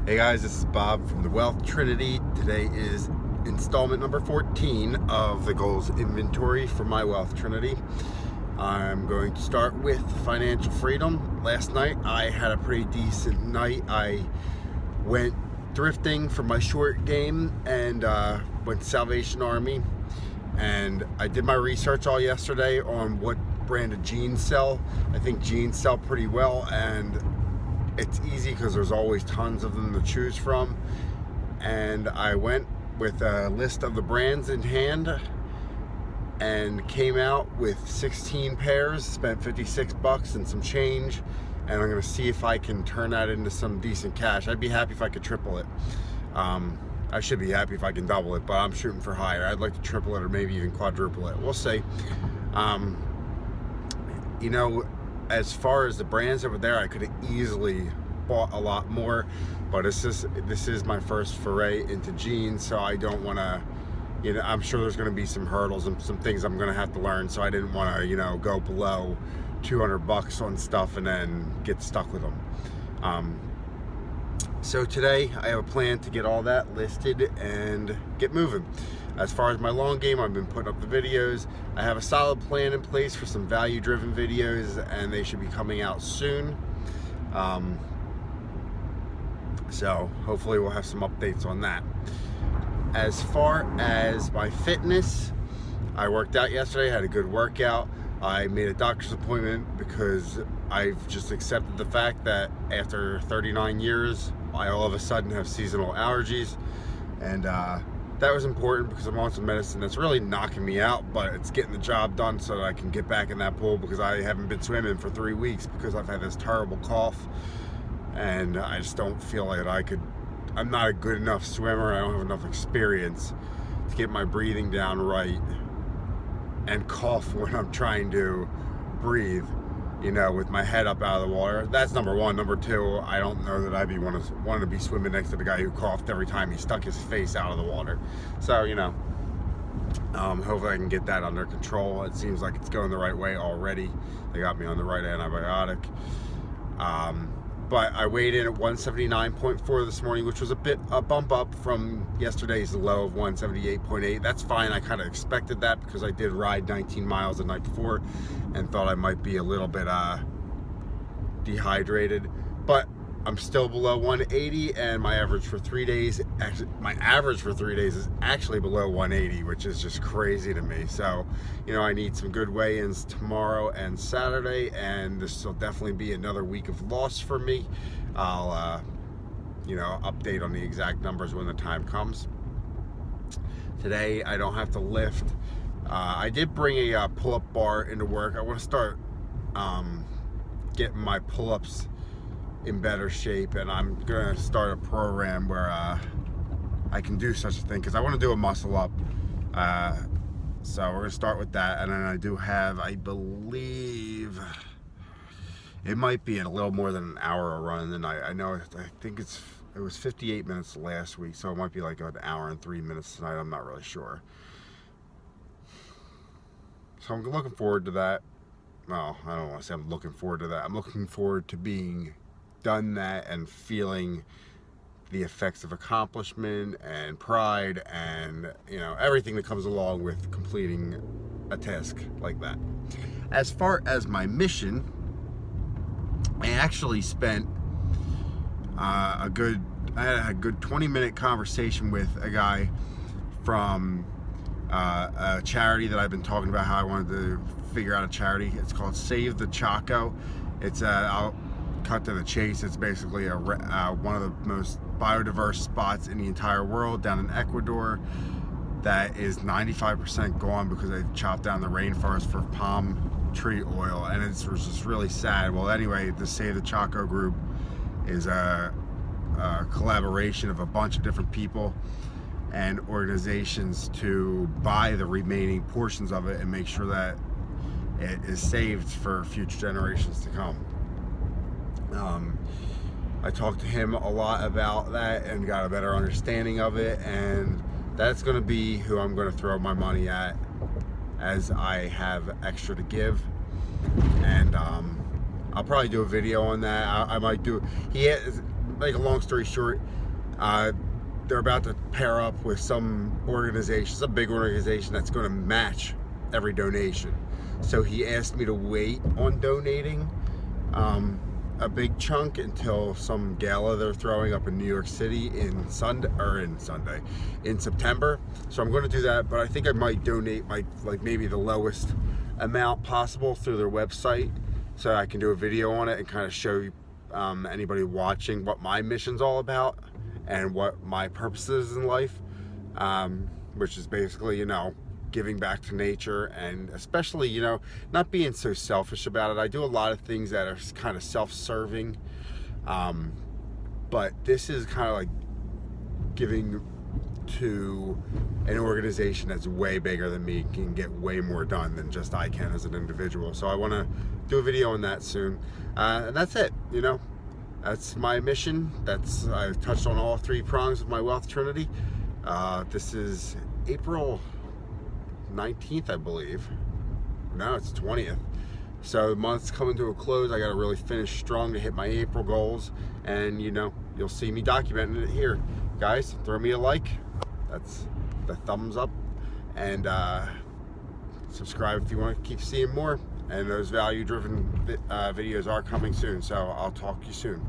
Hey guys, this is Bob from the Wealth Trinity. Today is installment number 14 of the goals inventory for my Wealth Trinity. I'm going to start with financial freedom. Last night I had a pretty decent night. I went thrifting for my short game and went to Salvation Army, and I did my research all yesterday on what brand of jeans sell. I think jeans sell pretty well, and it's easy because there's always tons of them to choose from. And I went with a list of the brands in hand and came out with 16 pairs, spent 56 bucks and some change, and I'm gonna see if I can turn that into some decent cash. I'd be happy if I could triple it. I should be happy if I can double it, but I'm shooting for higher. I'd like to triple it or maybe even quadruple it. We'll see. You know, as far as the brands over there, I could have easily bought a lot more, but this is my first foray into jeans, so I don't want to, you know, I'm sure there's going to be some hurdles and some things I'm going to have to learn, so I didn't want to, you know, go below 200 bucks on stuff and then get stuck with them. So today I have a plan to get all that listed and get moving. As far as my long game, I've been putting up the videos. I have a solid plan in place for some value-driven videos, and they should be coming out soon. So hopefully we'll have some updates on that. As far as my fitness, I worked out yesterday, had a good workout. I made a doctor's appointment because I've just accepted the fact that after 39 years, I all of a sudden have seasonal allergies, and that was important because I'm on some medicine that's really knocking me out, but it's getting the job done so that I can get back in that pool, because I haven't been swimming for 3 weeks because I've had this terrible cough, and I just don't feel like I'm not a good enough swimmer. I don't have enough experience to get my breathing down right and cough when I'm trying to breathe, you know, with my head up out of the water. That's number one. Number two, I don't know that I'd be wanting to be swimming next to the guy who coughed every time he stuck his face out of the water. So, you know, hopefully I can get that under control. It seems like it's going the right way already. They got me on the right antibiotic. But I weighed in at 179.4 this morning, which was a bump up from yesterday's low of 178.8. That's fine. I kind of expected that because I did ride 19 miles the night before and thought I might be a little bit dehydrated. But I'm still below 180, and my average for 3 days, is actually below 180, which is just crazy to me. So, you know, I need some good weigh-ins tomorrow and Saturday, and this will definitely be another week of loss for me. I'll, you know, update on the exact numbers when the time comes. Today, I don't have to lift. I did bring a pull-up bar into work. I want to start getting my pull-ups in better shape, and I'm gonna start a program where I can do such a thing, because I want to do a muscle up. So we're gonna start with that, and then I do have, I believe it might be a little more than an hour a run, and I think it was 58 minutes last week, so it might be like an hour and 3 minutes tonight. I'm not really sure. So I'm looking forward to that. Well, I don't want to say I'm looking forward to that. I'm looking forward to being done that and feeling the effects of accomplishment and pride and, you know, everything that comes along with completing a task like that. As far as my mission, I actually spent I had a good 20-minute conversation with a guy from a charity that I've been talking about, how I wanted to figure out a charity. It's called Save the Chaco. It's I'll cut to the chase. It's basically one of the most biodiverse spots in the entire world down in Ecuador that is 95% gone because they've chopped down the rainforest for palm tree oil, and it's just really sad. Well, anyway, the Save the Chaco group is a collaboration of a bunch of different people and organizations to buy the remaining portions of it and make sure that it is saved for future generations to come. I talked to him a lot about that and got a better understanding of it, and that's going to be who I'm going to throw my money at as I have extra to give. And I'll probably do a video on that. I might do. make a long story short, they're about to pair up with some organization, some big organization that's going to match every donation. So he asked me to wait on donating a big chunk until some gala they're throwing up in New York City in September. So I'm going to do that, but I think I might donate maybe the lowest amount possible through their website, so I can do a video on it and kind of show anybody watching what my mission's all about and what my purpose is in life, which is basically, giving back to nature, and especially, not being so selfish about it. I do a lot of things that are kind of self-serving, but this is kind of like giving to an organization that's way bigger than me, can get way more done than just I can as an individual. So I want to do a video on that soon, and that's it. That's my mission. I've touched on all 3 prongs of my wealth trinity. This is April 19th, I believe. No, it's 20th. So the month's coming to a close. I got to really finish strong to hit my April goals, and you'll see me documenting it here. Guys, throw me a like. That's the thumbs up, and subscribe if you want to keep seeing more. And those value-driven videos are coming soon. So I'll talk to you soon.